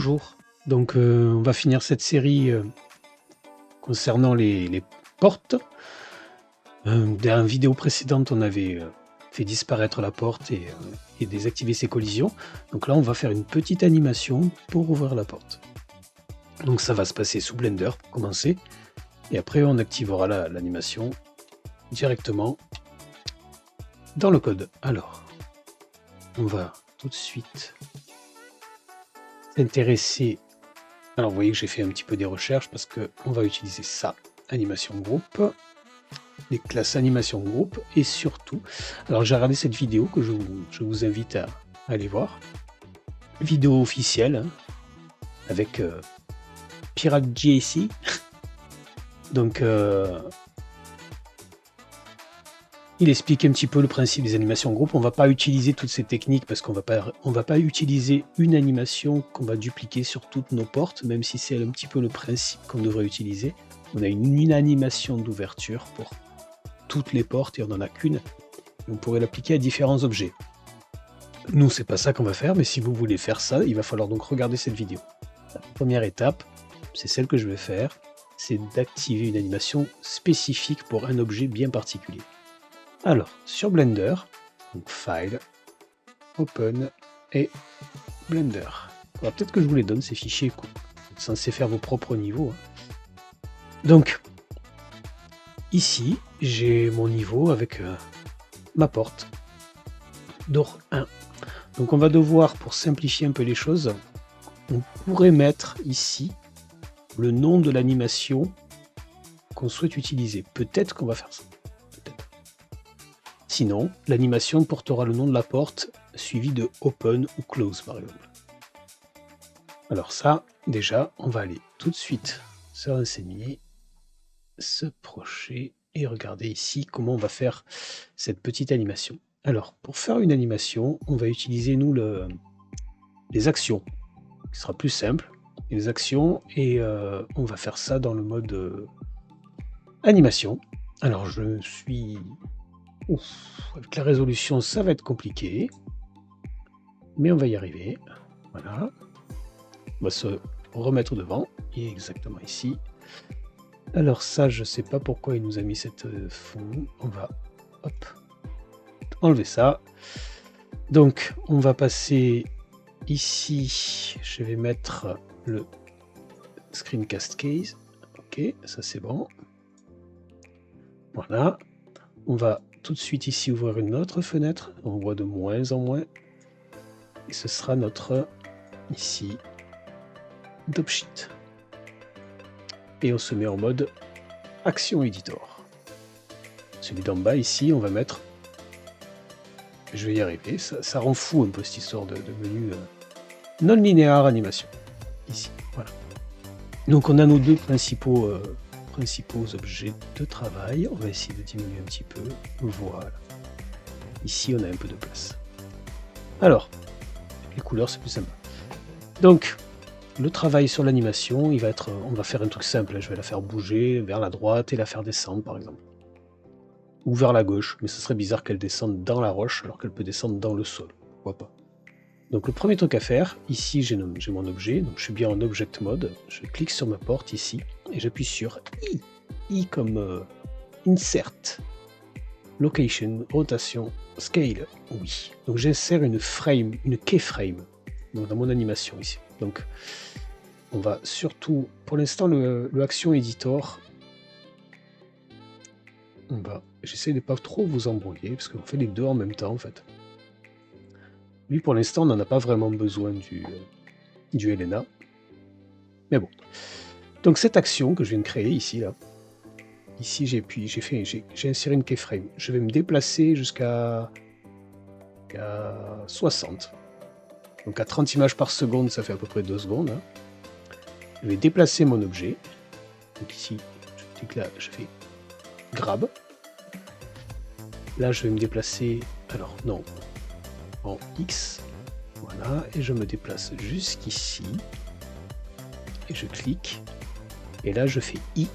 bonjour. Donc, on va finir cette série concernant les portes. Dans la vidéo précédente, on avait fait disparaître la porte et désactiver ses collisions. Donc là, on va faire une petite animation pour ouvrir la porte. Donc ça va se passer sous Blender pour commencer. Et après, on activera l'animation directement dans le code. Alors, on va tout de suite s'intéresser. Alors, vous voyez que j'ai fait un petit peu des recherches parce qu'on va utiliser ça, animation groupe, les classes animation groupe et surtout, alors j'ai regardé cette vidéo que je vous invite à aller voir, vidéo officielle hein, avec Pirate JC. Donc, il explique un petit peu le principe des animations groupe. On ne va pas utiliser toutes ces techniques parce qu'on va pas utiliser une animation qu'on va dupliquer sur toutes nos portes, même si c'est un petit peu le principe qu'on devrait utiliser. On a une animation d'ouverture pour toutes les portes et on n'en a qu'une. On pourrait l'appliquer à différents objets. Nous, c'est pas ça qu'on va faire, mais si vous voulez faire ça, il va falloir donc regarder cette vidéo. La première étape, c'est celle que je vais faire, c'est d'activer une animation spécifique pour un objet bien particulier. Alors, sur Blender, donc File, Open et Blender. Peut-être que je vous les donne, ces fichiers, vous êtes censé faire vos propres niveaux. Hein. Donc, ici, j'ai mon niveau avec ma porte d'or 1. Donc on va devoir, pour simplifier un peu les choses, on pourrait mettre ici le nom de l'animation qu'on souhaite utiliser. Peut-être qu'on va faire ça. Sinon, l'animation portera le nom de la porte suivi de Open ou Close par exemple. Alors ça, déjà, on va aller tout de suite se renseigner, se procher et regarder ici comment on va faire cette petite animation. Alors, pour faire une animation, on va utiliser nous les actions, qui sera plus simple, les actions, et on va faire ça dans le mode animation. Alors, je suis... Ouf, avec la résolution, ça va être compliqué, mais on va y arriver. Voilà. On va se remettre devant, et exactement ici. Alors ça, je sais pas pourquoi il nous a mis cette fond. On va hop, enlever ça. Donc, on va passer ici. Je vais mettre le screencast case. Ok, ça c'est bon. Voilà. On va tout de suite ici ouvrir une autre fenêtre. On voit de moins en moins. Et ce sera notre, ici, Dopsheet. Et on se met en mode Action Editor. Celui d'en bas ici, on va mettre... Je vais y arriver. Ça rend fou un peu cette histoire de menu non-linéaire animation. Ici, voilà. Donc on a nos deux principaux objets de travail. On va essayer de diminuer un petit peu. Voilà. Ici, on a un peu de place. Alors, les couleurs, c'est plus sympa. Donc, le travail sur l'animation, il va être... On va faire un truc simple. Je vais la faire bouger vers la droite et la faire descendre, par exemple. Ou vers la gauche. Mais ce serait bizarre qu'elle descende dans la roche alors qu'elle peut descendre dans le sol. Pourquoi pas. Donc, le premier truc à faire, ici, j'ai mon objet. Donc, je suis bien en Object Mode. Je clique sur ma porte ici. Et j'appuie sur I. I comme Insert. Location, rotation, scale. Oui. Donc, j'insère une frame, une keyframe dans mon animation ici. Donc, on va surtout, pour l'instant, le Action Editor, j'essaie de pas trop vous embrouiller, parce qu'on fait les deux en même temps, en fait. Lui, pour l'instant, on n'en a pas vraiment besoin du Elena. Mais bon. Donc, cette action que je viens de créer ici, là, ici, j'ai inséré une keyframe. Je vais me déplacer jusqu'à 60. Donc, à 30 images par seconde, ça fait à peu près 2 secondes. Hein. Je vais déplacer mon objet. Donc ici, je clique là, je fais grab. Là, je vais me déplacer, alors non, en X. Voilà, et je me déplace jusqu'ici. Et je clique. Et là, je fais I.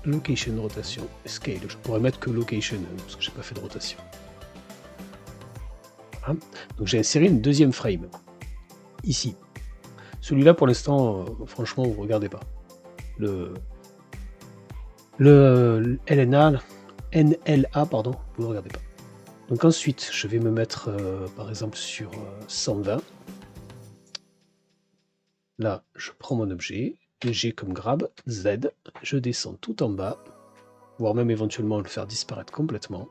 Location, rotation, scale. Je pourrais mettre que location, parce que j'ai pas fait de rotation. Voilà. Donc j'ai inséré une deuxième frame. Ici. Celui-là, pour l'instant, franchement, vous regardez pas. Le NLA, pardon, vous ne regardez pas. Donc ensuite, je vais me mettre, par exemple, sur 120. Là, je prends mon objet, G comme grab, Z, je descends tout en bas, voire même éventuellement le faire disparaître complètement.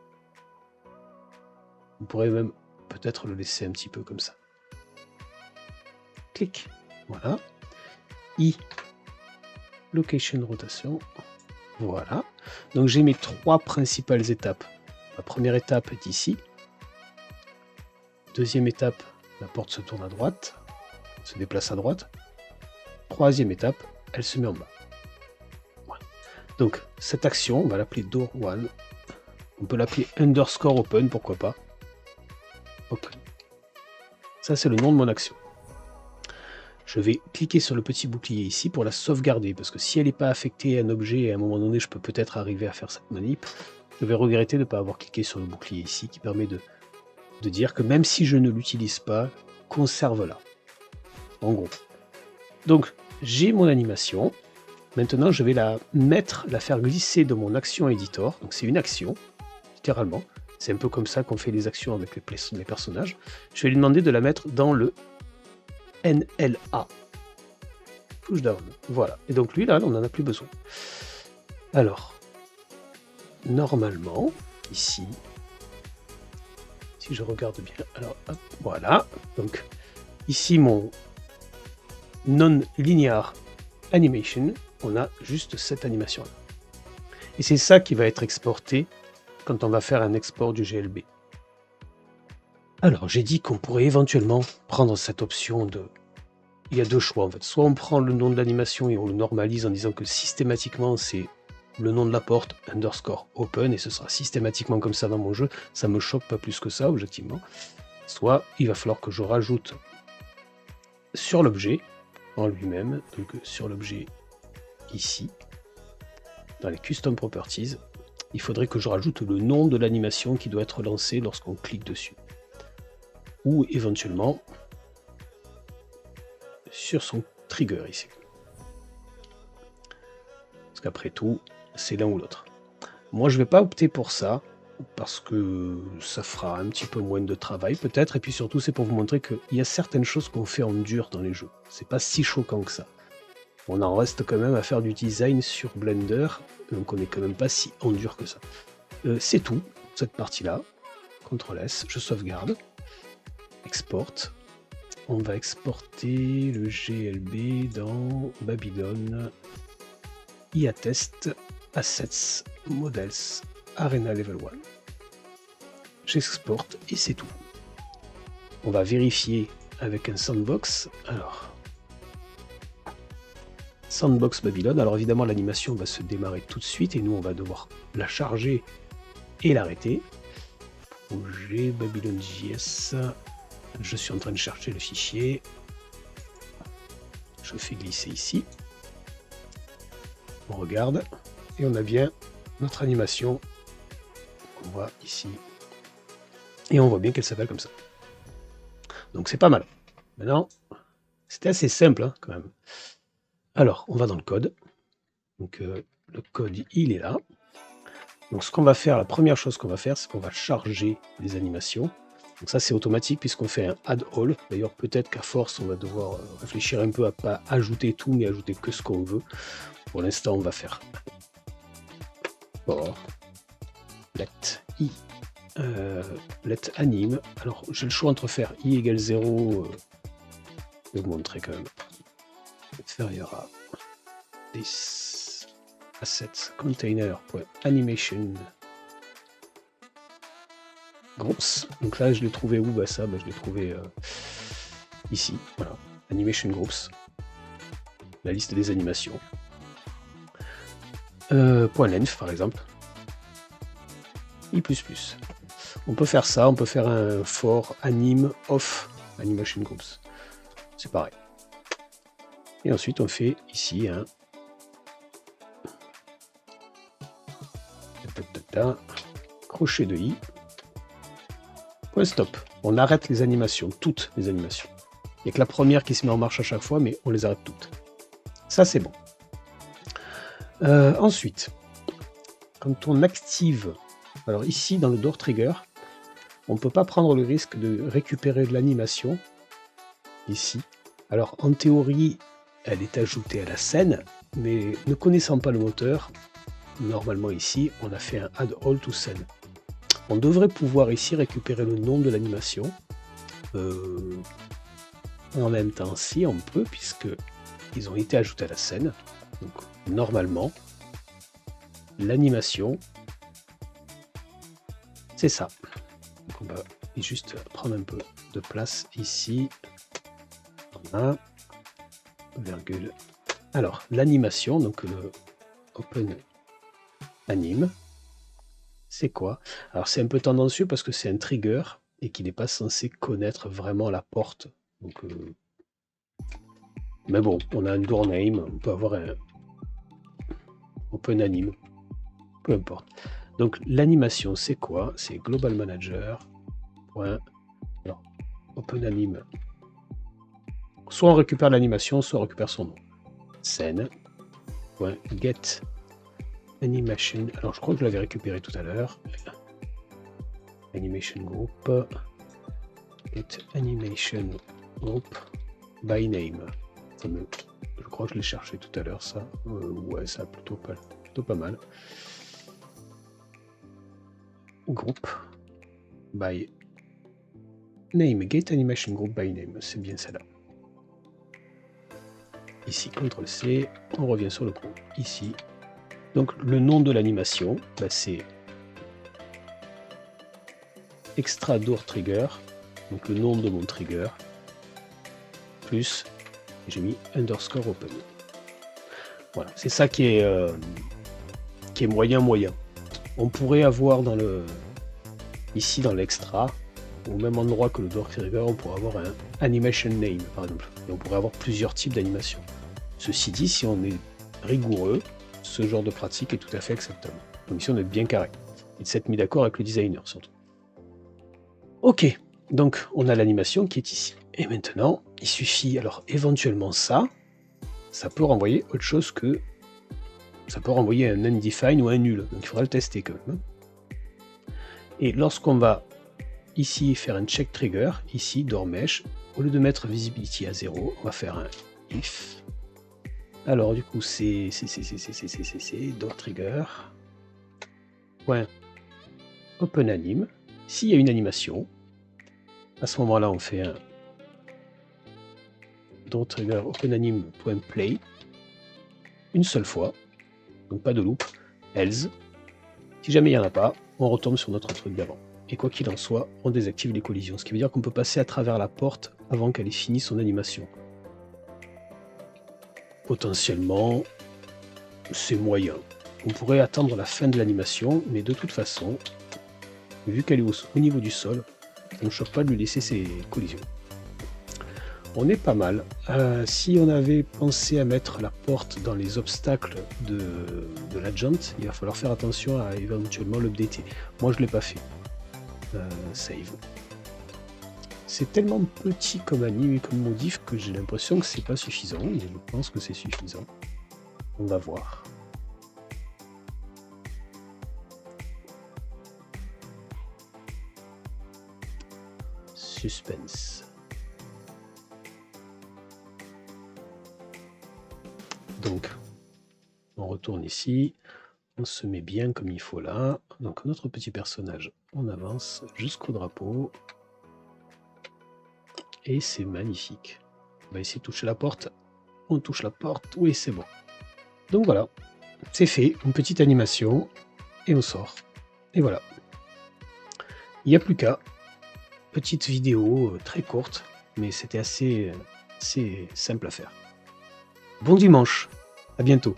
On pourrait même peut-être le laisser un petit peu comme ça. Clic, voilà. I, location rotation, voilà. Donc j'ai mes 3 principales étapes. La première étape est ici. Deuxième étape, la porte se tourne à droite, se déplace à droite. Troisième étape, elle se met en bas. Voilà. Donc cette action, on va l'appeler door one. On peut l'appeler underscore open, pourquoi pas. Open. Ça, c'est le nom de mon action. Je vais cliquer sur le petit bouclier ici pour la sauvegarder, parce que si elle n'est pas affectée à un objet, à un moment donné, je peux peut-être arriver à faire cette manip. Je vais regretter de ne pas avoir cliqué sur le bouclier ici, qui permet de dire que même si je ne l'utilise pas, conserve-la. En gros. Donc, j'ai mon animation. Maintenant, je vais la faire glisser de mon action editor. Donc, c'est une action, littéralement. C'est un peu comme ça qu'on fait les actions avec les personnages. Je vais lui demander de la mettre dans le NLA. Push down. Voilà. Et donc, lui, là, on n'en a plus besoin. Alors, normalement, ici, si je regarde bien, alors, hop, voilà. Donc, ici, mon non-linear animation, on a juste cette animation-là. Et c'est ça qui va être exporté quand on va faire un export du GLB. Alors, j'ai dit qu'on pourrait éventuellement prendre cette option de... Il y a deux choix en fait. Soit on prend le nom de l'animation et on le normalise en disant que systématiquement c'est le nom de la porte underscore open et ce sera systématiquement comme ça dans mon jeu. Ça me choque pas plus que ça objectivement. Soit il va falloir que je rajoute sur l'objet en lui-même, donc sur l'objet ici, dans les custom properties, il faudrait que je rajoute le nom de l'animation qui doit être lancée lorsqu'on clique dessus. Ou éventuellement sur son trigger ici. Parce qu'après tout, c'est l'un ou l'autre. Moi, je ne vais pas opter pour ça, parce que ça fera un petit peu moins de travail peut-être, et puis surtout, c'est pour vous montrer qu'il y a certaines choses qu'on fait en dur dans les jeux. C'est pas si choquant que ça. On en reste quand même à faire du design sur Blender, donc on n'est quand même pas si en dur que ça. C'est tout, cette partie-là. CTRL S, je sauvegarde. Export. On va exporter le GLB dans Babylon, IATest, Assets, Models, Arena Level 1. J'exporte et c'est tout. On va vérifier avec un sandbox. Alors, sandbox Babylon. Alors évidemment, l'animation va se démarrer tout de suite et nous, on va devoir la charger et l'arrêter. Projet Babylon JS. Je suis en train de chercher le fichier. Je fais glisser ici. On regarde. Et on a bien notre animation qu'on voit ici. Et on voit bien qu'elle s'appelle comme ça. Donc c'est pas mal. Maintenant, c'était assez simple hein, quand même. Alors, on va dans le code. Donc le code, il est là. Donc ce qu'on va faire, la première chose qu'on va faire, c'est qu'on va charger les animations. Donc ça c'est automatique puisqu'on fait un add all. D'ailleurs peut-être qu'à force on va devoir réfléchir un peu à pas ajouter tout mais ajouter que ce qu'on veut. Pour l'instant on va faire for let i let anime. Alors j'ai le choix entre faire i égale 0, je vais vous montrer quand même. Inférieur à this asset container.animation groups. Donc là, je l'ai trouvé où? Bah ça, je l'ai trouvé ici. Voilà, animation groups. La liste des animations. Point length par exemple. I++. On peut faire ça. On peut faire un for anim off animation groups. C'est pareil. Et ensuite, on fait ici un crochet de i. Point stop. On arrête les animations, toutes les animations. Il n'y a que la première qui se met en marche à chaque fois, mais on les arrête toutes. Ça, c'est bon. Ensuite, quand on active... Alors ici, dans le Door Trigger, on ne peut pas prendre le risque de récupérer de l'animation. Ici. Alors, en théorie, elle est ajoutée à la scène, mais ne connaissant pas le moteur, normalement ici, on a fait un Add All to Scene. On devrait pouvoir ici récupérer le nom de l'animation. En même temps, si on peut, puisque ils ont été ajoutés à la scène. Donc, normalement, l'animation, c'est ça. Donc, on va juste prendre un peu de place ici. Voilà. Virgule. Alors, l'animation, donc le Open Anime, c'est quoi? Alors, c'est un peu tendancieux parce que c'est un trigger et qu'il n'est pas censé connaître vraiment la porte. Donc, mais bon, on a un door name, on peut avoir un Open Anime, peu importe. Donc, l'animation, c'est quoi? C'est Global Manager. Alors, Open Anime. Soit on récupère l'animation, soit on récupère son nom. Scène. Get Animation. Alors, je crois que je l'avais récupéré tout à l'heure. Animation Group. Get Animation Group by Name. Je crois que je l'ai cherché tout à l'heure, ça. Ouais, ça a plutôt pas mal. Group by Name. Get Animation Group by Name. C'est bien celle-là. Ici, CTRL-C, on revient sur le groupe. Ici. Donc, le nom de l'animation, bah, c'est Extra Door Trigger, donc le nom de mon trigger, plus, j'ai mis underscore open. Voilà, c'est ça qui est moyen. On pourrait avoir ici dans l'extra, au même endroit que le Door Trigger, on pourrait avoir un animation name, par exemple. Et on pourrait avoir plusieurs types d'animation. Ceci dit, si on est rigoureux, ce genre de pratique est tout à fait acceptable. Donc ici, on est bien carré. Et de s'être mis d'accord avec le designer, surtout. Ok, donc on a l'animation qui est ici. Et maintenant, il suffit, alors éventuellement ça peut renvoyer autre chose que... Ça peut renvoyer un undefined ou un nul. Donc il faudra le tester quand même. Et lorsqu'on va ici faire un check trigger, ici, door mesh, au lieu de mettre visibility à 0, on va faire un if. Alors du coup c'est door trigger point open anim. S'il y a une animation, à ce moment-là on fait un door trigger open anim point play une seule fois, donc pas de loop, else. Si jamais il n'y en a pas, on retombe sur notre truc d'avant. Et quoi qu'il en soit, on désactive les collisions, ce qui veut dire qu'on peut passer à travers la porte avant qu'elle ait fini son animation. Potentiellement, c'est moyen. On pourrait attendre la fin de l'animation, mais de toute façon, vu qu'elle est au niveau du sol, on ne choque pas de lui laisser ses collisions. On est pas mal. Si on avait pensé à mettre la porte dans les obstacles de la jante, il va falloir faire attention à éventuellement l'updater. Moi je ne l'ai pas fait. Save. C'est tellement petit comme anime et comme modif que j'ai l'impression que c'est pas suffisant, mais je pense que c'est suffisant. On va voir. Suspense. Donc, on retourne ici, on se met bien comme il faut là. Donc notre petit personnage, on avance jusqu'au drapeau. Et c'est magnifique. On va essayer de toucher la porte. On touche la porte, oui c'est bon. Donc voilà, c'est fait, une petite animation, et on sort. Et voilà. Il n'y a plus qu'à. Petite vidéo très courte, mais c'était assez simple à faire. Bon dimanche, à bientôt.